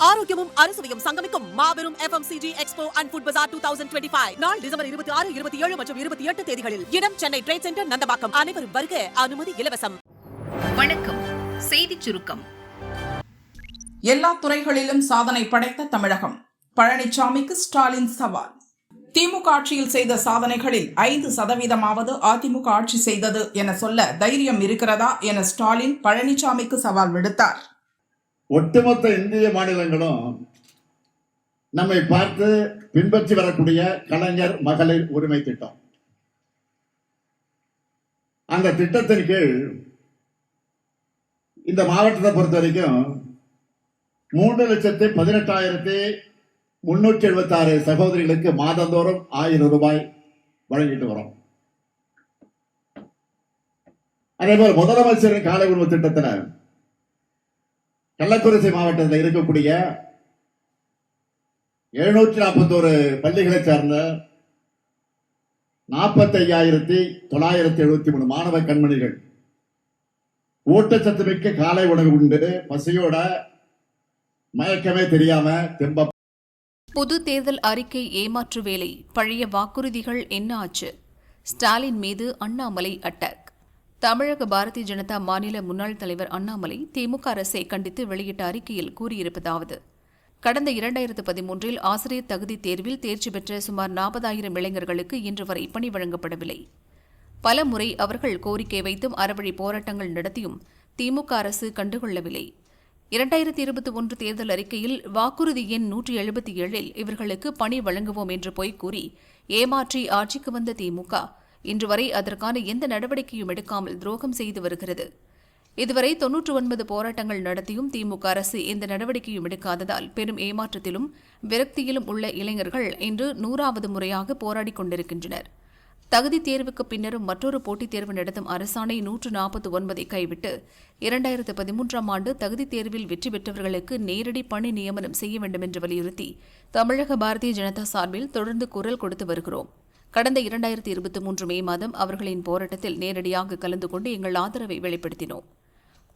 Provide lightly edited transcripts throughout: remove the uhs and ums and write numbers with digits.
ஆரோக்கியமும் அறுசுவையும் சங்கமிக்கும் மாபெரும் FMCG எக்ஸ்போ அண்ட் ஃபுட் பஜார் 2025 நாள் டிசம்பர் 26, 27 மற்றும் 28 தேதிகளில். இடம் சென்னை ட்ரேட் சென்டர், நந்தபாக்கம். அனைவரும் வருக, அனுமதி இலவசம். வணக்கம். செய்திச் சுருக்கம். எல்லா துறைகளிலும் சாதனை படைத்த தமிழகம். பழனிசாமிக்கு ஸ்டாலின் சவால். திமுக ஆட்சியில் செய்த சாதனைகளில் 5% அதிமுக ஆட்சி செய்தது என சொல்ல தைரியம் இருக்கிறதா என ஸ்டாலின் பழனிசாமிக்கு சவால் விடுத்தார். ஒட்டுமொத்த இந்திய மாநிலங்களும் நம்மை பார்த்து பின்பற்றி வரக்கூடிய கலைஞர் மகளிர் உரிமை திட்டம். அந்த திட்டத்தின் கீழ் இந்த மாவட்டத்தை பொறுத்த வரைக்கும் 3,18,376 சகோதரிகளுக்கு மாதந்தோறும் 1000 ரூபாய் வழங்கிட்டு வரோம். அதேபோல் முதலமைச்சரின் காலை உணவு திட்டத்தில் கள்ளக்குறிச்சி மாவட்டத்தில் இருக்கக்கூடிய 741 பள்ளிகளை சேர்ந்த 45,973 மாணவ கண்மணிகள் ஊட்டச்சத்து மிக்க காலை உணவு உண்டு பசியோட மயக்கமே தெரியாம தெம்ப. பொது தேர்தல் அறிக்கை ஏமாற்று வேலை. பழைய வாக்குறுதிகள் என்ன ஆச்சு? ஸ்டாலின் மீது அண்ணாமலை அட்டாக். தமிழக பாரதிய ஜனதா மாநில முன்னாள் தலைவர் அண்ணாமலை திமுக அரசை கண்டித்து வெளியிட்ட அறிக்கையில் கூறியிருப்பதாவது: கடந்த 2013 ஆசிரியர் தகுதி தேர்வில் தேர்ச்சி பெற்ற சுமார் 40,000 இளைஞர்களுக்கு இன்று வரை பணி வழங்கப்படவில்லை. பல முறை அவர்கள் கோரிக்கை வைத்தும் அறவழி போராட்டங்கள் நடத்தியும் திமுக அரசு கண்டுகொள்ளவில்லை. 2021 தேர்தல் அறிக்கையில் வாக்குறுதி எண் 177 இவர்களுக்கு பணி வழங்குவோம் என்று பொய் கூறி ஏமாற்றி ஆட்சிக்கு வந்த திமுக இன்று வரை அதற்கான எந்த நடவடிக்கையும் எடுக்காமல் துரோகம் செய்து வருகிறது. இதுவரை 99 போராட்டங்கள் நடத்தியும் திமுக அரசு எந்த நடவடிக்கையும் எடுக்காததால் பெரும் ஏமாற்றத்திலும் விரக்தியிலும் உள்ள இளைஞர்கள் இன்று 100வது முறையாக போராடிக் கொண்டிருக்கின்றனர். தகுதி தேர்வுக்கு பின்னரும் மற்றொரு போட்டித் தேர்வு நடத்தும் அரசாணை 149 கைவிட்டு 2013ஆம் ஆண்டு தகுதி தேர்வில் வெற்றி பெற்றவர்களுக்கு நேரடி பணி நியமனம் செய்ய வேண்டும் என்று வலியுறுத்தி தமிழக பாரதிய ஜனதா சார்பில் தொடர்ந்து குரல் கொடுத்து வருகிறோம். கடந்த 2023 மே மாதம் அவர்களின் போராட்டத்தில் நேரடியாக கலந்து கொண்டு எங்கள் ஆதரவை வெளிப்படுத்தினோம்.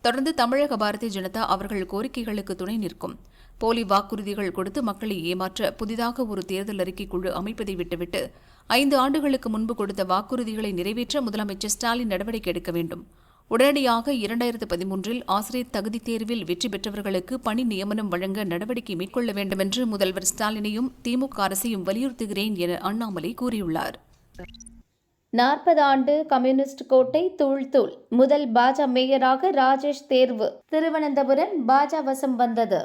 தொடர்ந்து தமிழக பாரதிய ஜனதா அவர்கள் கோரிக்கைகளுக்கு துணை நிற்கும். போலி வாக்குறுதிகள் கொடுத்து மக்களை ஏமாற்ற புதிதாக ஒரு தேர்தல் அறிக்கை குழு அமைப்பதை விட்டுவிட்டு 5 ஆண்டுகளுக்கு முன்பு கொடுத்த வாக்குறுதிகளை நிறைவேற்ற முதலமைச்சர் ஸ்டாலின் நடவடிக்கை எடுக்க வேண்டும். உடனடியாக 2013 ஆசிரியர் தகுதி தேர்வில் வெற்றி பெற்றவர்களுக்கு பணி நியமனம் வழங்க நடவடிக்கை மேற்கொள்ள வேண்டும் என்று முதல்வர் ஸ்டாலினையும் திமுக அரசையும் வலியுறுத்துகிறேன் என அண்ணாமலை கூறியுள்ளார். 40 ஆண்டு கம்யூனிஸ்ட் கோட்டை தூள் தூள். முதல் பாஜ மேயராக ராஜேஷ் தேர்வு. திருவனந்தபுரம் பாஜ வசம் வந்தது.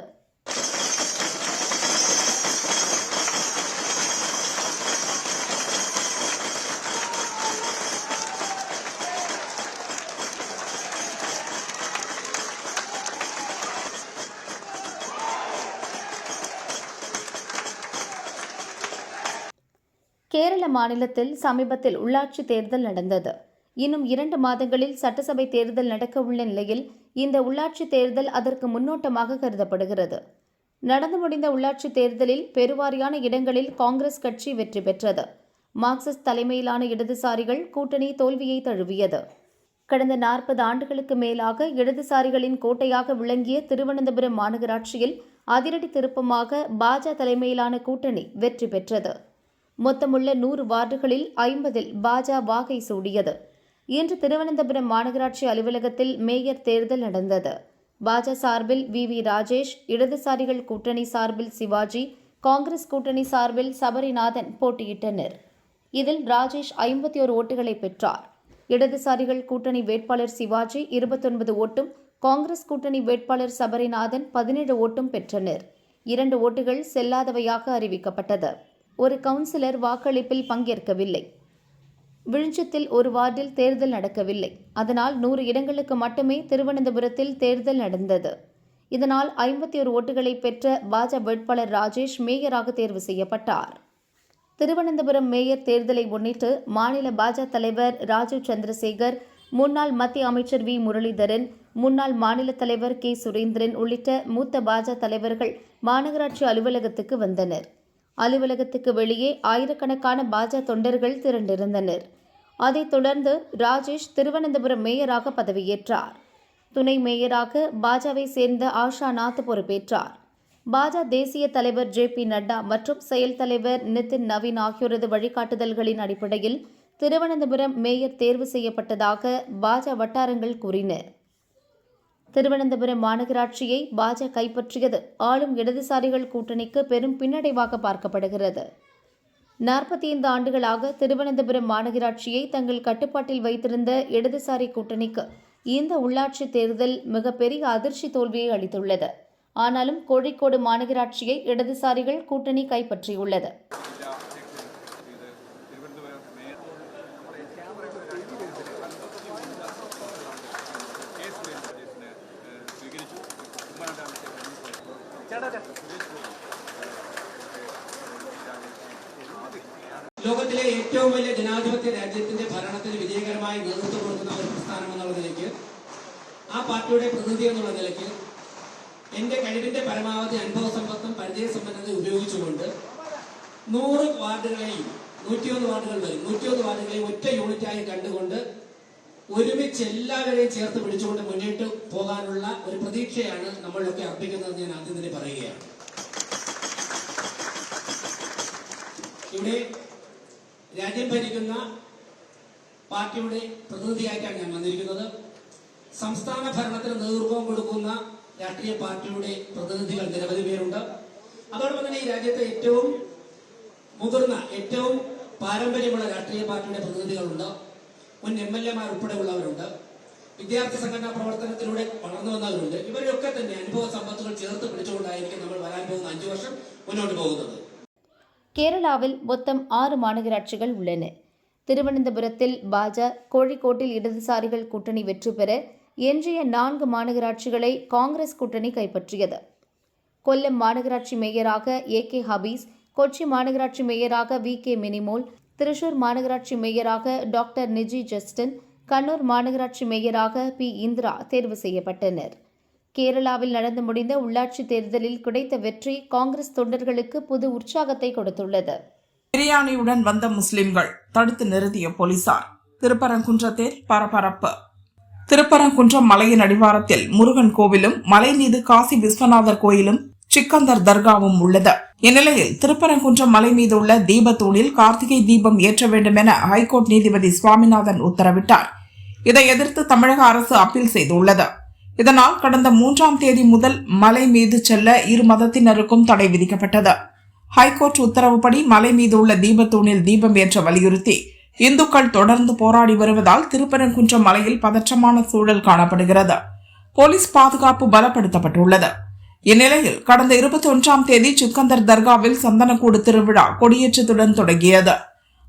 கேரள மாநிலத்தில் சமீபத்தில் உள்ளாட்சி தேர்தல் நடந்தது. இன்னும் 2 மாதங்களில் சட்டசபை தேர்தல் நடக்க உள்ள நிலையில் இந்த உள்ளாட்சி தேர்தல் அதற்கு முன்னோட்டமாக கருதப்படுகிறது. நடந்து முடிந்த உள்ளாட்சி தேர்தலில் பெருவாரியான இடங்களில் காங்கிரஸ் கட்சி வெற்றி பெற்றது. மார்க்சிஸ்ட் தலைமையிலான இடதுசாரிகள் கூட்டணி தோல்வியை தழுவியது. கடந்த 40 ஆண்டுகளுக்கு மேலாக இடதுசாரிகளின் கோட்டையாக விளங்கிய திருவனந்தபுரம் மாநகராட்சியில் அதிரடி திருப்பமாக பாஜ தலைமையிலான கூட்டணி வெற்றி பெற்றது. மொத்தமுள்ள 100 வார்டுகளில் 50இல் பாஜ வாகை சூடியது. இன்று திருவனந்தபுரம் மாநகராட்சி அலுவலகத்தில் மேயர் தேர்தல் நடந்தது. பாஜ சார்பில் வி. ராஜேஷ், இடதுசாரிகள் கூட்டணி சார்பில் சிவாஜி, காங்கிரஸ் கூட்டணி சார்பில் சபரிநாதன் போட்டியிட்டனர். இதில் ராஜேஷ் 51 ஓட்டுகளை பெற்றார். இடதுசாரிகள் கூட்டணி வேட்பாளர் சிவாஜி 29 ஓட்டும், காங்கிரஸ் கூட்டணி வேட்பாளர் சபரிநாதன் 17 ஓட்டும் பெற்றனர். 2 ஓட்டுகள் செல்லாதவையாக அறிவிக்கப்பட்டது. ஒரு கவுன்சிலர் வாக்களிப்பில் பங்கேற்கவில்லை. விழுச்சத்தில் ஒரு வார்டில் தேர்தல் நடக்கவில்லை. அதனால் 100 இடங்களுக்கு மட்டுமே திருவனந்தபுரத்தில் தேர்தல் நடந்தது. இதனால் 51 ஓட்டுகளை பெற்ற பாஜ வேட்பாளர் ராஜேஷ் மேயராக தேர்வு செய்யப்பட்டார். திருவனந்தபுரம் மேயர் தேர்தலை முன்னிட்டு மாநில பாஜ தலைவர் ராஜீவ் சந்திரசேகர், முன்னாள் மத்திய அமைச்சர் வி. முரளிதரன், முன்னாள் மாநில தலைவர் கே. சுரேந்திரன் உள்ளிட்ட மூத்த பாஜ தலைவர்கள் மாநகராட்சி அலுவலகத்துக்கு வந்தனர். அலுவலகத்துக்கு வெளியே ஆயிரக்கணக்கான பாஜ தொண்டர்கள் திரண்டிருந்தனர். அதைத் தொடர்ந்து ராஜேஷ் திருவனந்தபுரம் மேயராக பதவியேற்றார். துணை மேயராக பாஜவை சேர்ந்த ஆஷா நாத் பொறுப்பேற்றார். பாஜக தேசிய தலைவர் JP நட்டா மற்றும் செயல் தலைவர் நிதின் நவீன் ஆகியோரது வழிகாட்டுதல்களின் அடிப்படையில் திருவனந்தபுரம் மேயர் தேர்வு செய்யப்பட்டதாக பாஜக வட்டாரங்கள் கூறின. திருவனந்தபுரம் மாநகராட்சியை பாஜக கைப்பற்றியது ஆளும் இடதுசாரிகள் கூட்டணிக்கு பெரும் பின்னடைவாக பார்க்கப்படுகிறது. 45 ஆண்டுகளாக திருவனந்தபுரம் மாநகராட்சியை தங்கள் கட்டுப்பாட்டில் வைத்திருந்த இடதுசாரி கூட்டணிக்கு இந்த உள்ளாட்சி தேர்தல் மிகப்பெரிய அதிர்ச்சி தோல்வியை அளித்துள்ளது. ஆனாலும் கோழிக்கோடு மாநகராட்சியை இடதுசாரிகள் கூட்டணி கைப்பற்றியுள்ளது. ലോകത്തിലെ ഏറ്റവും വലിയ ജനാധിപത്യ രാജ്യത്തിന്റെ ഭരണത്തിന് വിജയകരമായി നേതൃത്വം കൊടുക്കുന്ന ഒരു പ്രസ്ഥാനം എന്നുള്ള നിലയ്ക്ക് ആ പാർട്ടിയുടെ പ്രതിനിധി എന്നുള്ള നിലയ്ക്ക് എന്റെ കഴിവിന്റെ പരമാവധി അനുഭവ സമ്പത്തും പരിചയസമ്പന്നതയും ഉപയോഗിച്ചുകൊണ്ട് 100 വാർഡുകളെയും 101 വാർഡുകൾ വരും 101 വാർഡുകളെയും ഒറ്റ യൂണിറ്റായി കണ്ടുകൊണ്ട് ഒരുമിച്ച് എല്ലാവരെയും ചേർത്ത് പിടിച്ചുകൊണ്ട് മുന്നോട്ട് പോകാനുള്ള ഒരു പ്രതീക്ഷയാണ് നമ്മളൊക്കെ അർപ്പിക്കുന്നതെന്ന് ഞാൻ ആദ്യം തന്നെ പറയുകയാണ്. ഇവിടെ രാജ്യം ഭരിക്കുന്ന പാർട്ടിയുടെ പ്രതിനിധിയായിട്ടാണ് ഞാൻ വന്നിരിക്കുന്നത്. സംസ്ഥാന ഭരണത്തിന് നേതൃത്വം കൊടുക്കുന്ന രാഷ്ട്രീയ പാർട്ടിയുടെ പ്രതിനിധികൾ നിരവധി പേരുണ്ട്. അതോടൊപ്പം തന്നെ ഈ രാജ്യത്തെ ഏറ്റവും മുതിർന്ന ഏറ്റവും പാരമ്പര്യമുള്ള രാഷ്ട്രീയ പാർട്ടിയുടെ പ്രതിനിധികളുണ്ട്. മുൻ MLA ഉൾപ്പെടെയുള്ളവരുണ്ട്. വിദ്യാർത്ഥി സംഘടനാ പ്രവർത്തനത്തിലൂടെ വളർന്നു വന്നവരുണ്ട്. ഇവരൊക്കെ തന്നെ അനുഭവ സമ്പത്തുകൾ ചേർത്ത് പിടിച്ചുകൊണ്ടായിരിക്കും നമ്മൾ വരാൻ പോകുന്ന 5 വർഷം മുന്നോട്ട് പോകുന്നത്. கேரளாவில் மொத்தம் 6 மாநகராட்சிகள் உள்ளன. திருவனந்தபுரத்தில் பாஜக, கோழிக்கோட்டில் இடதுசாரிகள் கூட்டணி வெற்றி பெற எஞ்சிய 4 மாநகராட்சிகளை காங்கிரஸ் கூட்டணி கைப்பற்றியது. கொல்லம் மாநகராட்சி மேயராக AK ஹபீஸ், கொச்சி மாநகராட்சி மேயராக VK மினிமோல், திருச்சூர் மாநகராட்சி மேயராக டாக்டர் நிஜி ஜஸ்டின், கண்ணூர் மாநகராட்சி மேயராக P இந்திரா தேர்வு செய்யப்பட்டனர். கேரளாவில் நடந்து முடிந்த உள்ளாட்சி தேர்தலில் கிடைத்த வெற்றி காங்கிரஸ் தொண்டர்களுக்கு புது உற்சாகத்தை கொடுத்துள்ளது. பிரியாணியுடன் வந்த முஸ்லிம்கள் தடுத்து நிறுத்திய போலீசார். திருப்பரங்குன்றத்தில் பரபரப்பு. திருப்பரங்குன்றம் மலையின் அடிவாரத்தில் முருகன் கோவிலும் மலை மீது காசி விஸ்வநாதர் கோயிலும் சிக்கந்தர் தர்காவும் உள்ளது. இந்நிலையில் திருப்பரங்குன்றம் மலை மீது உள்ள தீபத்தூணில் கார்த்திகை தீபம் ஏற்ற வேண்டும் என ஹைகோர்ட் நீதிபதி சுவாமிநாதன் உத்தரவிட்டார். இதை எதிர்த்து தமிழக அரசு அப்பீல் செய்துள்ளது. இதனால் கடந்த 3ஆம் தேதி முதல் மலை மீது செல்ல இரு மதத்தினருக்கும் தடை விதிக்கப்பட்டது. ஹைகோர்ட் உத்தரவுப்படி மலை மீது உள்ள தீபத்தூணில் தீபம் ஏற்ற வலியுறுத்தி இந்துக்கள் தொடர்ந்து போராடி வருவதால் திருப்பரங்குன்றம் மலையில் பதற்றமான சூழல் காணப்படுகிறது. போலீஸ் பாதுகாப்பு பலப்படுத்தப்பட்டுள்ளது. இந்நிலையில் கடந்த 21ஆம் தேதி சிக்கந்தர் தர்காவில் சந்தனக்கூடு திருவிழா கொடியேற்றத்துடன் தொடங்கியது.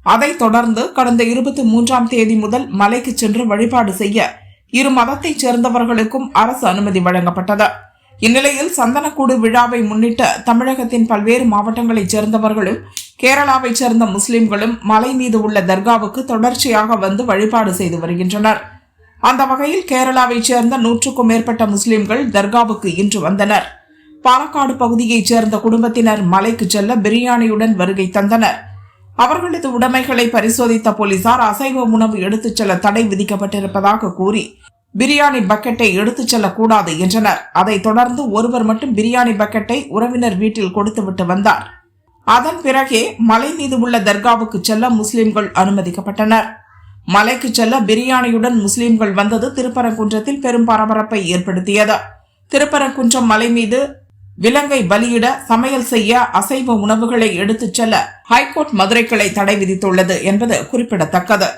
அதைத் தொடர்ந்து கடந்த 23ஆம் தேதி முதல் மலைக்கு சென்று வழிபாடு செய்ய இரு மதத்தைச் சேர்ந்தவர்களுக்கும் அரசு அனுமதி வழங்கப்பட்டது. இந்நிலையில் சந்தனக்கூடு விழாவை முன்னிட்டு தமிழகத்தின் பல்வேறு மாவட்டங்களைச் சேர்ந்தவர்களும் கேரளாவைச் சேர்ந்த முஸ்லிம்களும் மலை மீது உள்ள தர்காவுக்கு தொடர்ச்சியாக வந்து வழிபாடு செய்து வருகின்றனர். அந்த வகையில் கேரளாவைச் சேர்ந்த 100க்கும் மேற்பட்ட முஸ்லிம்கள் தர்காவுக்கு இன்று வந்தனர். பாலக்காடு பகுதியைச் சேர்ந்த குடும்பத்தினர் மலைக்கு செல்ல பிரியாணியுடன் வருகை தந்தனர். அவர்களது உடைமைகளை பரிசோதித்த போலீசார் அசைவ உணவு எடுத்துச் செல்ல தடை விதிக்கப்பட்டிருப்பதாக கூறி பிரியாணி பக்கெட்டை எடுத்துச் செல்லக்கூடாது என்றனர். அதைத் தொடர்ந்து ஒருவர் மட்டும் பிரியாணி பக்கெட்டை உறவினர் வீட்டில் கொடுத்துவிட்டு வந்தார். அதன் பிறகே மலை மீது உள்ள தர்காவுக்கு செல்ல முஸ்லிம்கள் அனுமதிக்கப்பட்டனர். மலைக்கு செல்ல பிரியாணியுடன் முஸ்லிம்கள் வந்தது திருப்பரங்குன்றத்தில் பெரும் பரபரப்பை ஏற்படுத்தியது. திருப்பரங்குன்றம் மலை மீது விலங்கை பலியிட, சமையல் செய்ய, அசைவ உணவுகளை எடுத்துச் செல்ல ஹைகோர்ட் மதுரை கிளை தடை விதித்துள்ளது என்பது குறிப்பிடத்தக்கது.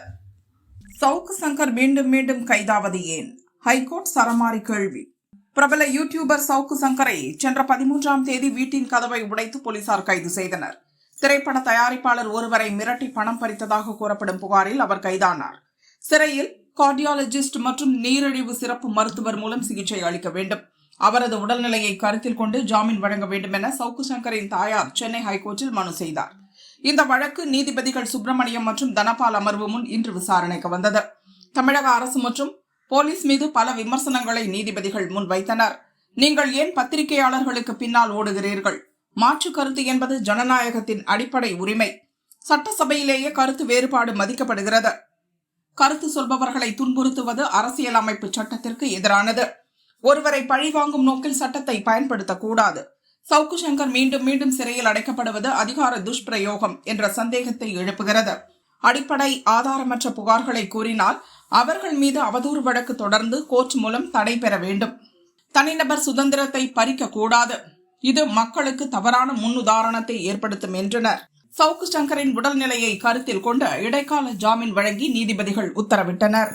சவுக்கு சங்கர் மீண்டும் மீண்டும் கைதாவது ஏன்? ஹைகோர்ட் சரமாரி கேள்வி. பிரபல யூடியூபர் சவுக்கு சங்கரை சென்ற 13ஆம் தேதி வீட்டின் கதவை உடைத்து போலீசார் கைது செய்தனர். திரைப்பட தயாரிப்பாளர் ஒருவரை மிரட்டி பணம் பறித்ததாக கூறப்படும் புகாரில் அவர் கைதானார். சிறையில் கார்டியாலஜிஸ்ட் மற்றும் நீரிழிவு சிறப்பு மருத்துவர் மூலம் சிகிச்சை அளிக்க வேண்டும். அவரது உடல்நிலையை கருத்தில் கொண்டு ஜாமீன் வழங்க வேண்டும் என சவுக்கு சங்கரின் தாயார் சென்னை ஹைகோர்ட்டில் மனு செய்தார். இந்த வழக்கு நீதிபதிகள் சுப்பிரமணியம் மற்றும் தனபால் அமர்வு முன் இன்று விசாரணைக்கு வந்தது. தமிழக அரசு மற்றும் போலீஸ் மீது பல விமர்சனங்களை நீதிபதிகள் முன்வைத்தனர். நீங்கள் ஏன் பத்திரிகையாளர்களுக்கு பின்னால் ஓடுகிறீர்கள்? மாற்று கருத்து என்பது ஜனநாயகத்தின் அடிப்படை உரிமை. சட்டசபையிலேயே கருத்து வேறுபாடு மதிக்கப்படுகிறது. கருத்து சொல்பவர்களை துன்புறுத்துவது அரசியல் அமைப்பு சட்டத்திற்கு எதிரானது. ஒருவரை பழிவாங்கும் நோக்கில் சட்டத்தை பயன்படுத்தக்கூடாது. சவுக்கு சங்கர் மீண்டும் மீண்டும் சிறையில் அடைக்கப்படுவது அதிகார துஷ்பிரயோகம் என்ற சந்தேகத்தை எழுப்புகிறது. அடிப்படை ஆதாரமற்ற புகார்களை கூறினால் அவர்கள் மீது அவதூறு வழக்கு தொடர்ந்து கோர்ட் மூலம் தடை பெற வேண்டும். தனிநபர் சுதந்திரத்தை பறிக்க கூடாது. இது மக்களுக்கு தவறான முன்னுதாரணத்தை ஏற்படுத்தும் என்றனர். சவுக்கு சங்கரின் உடல்நிலையை கருத்தில் கொண்டு இடைக்கால ஜாமீன் வழங்கி நீதிபதிகள் உத்தரவிட்டனர்.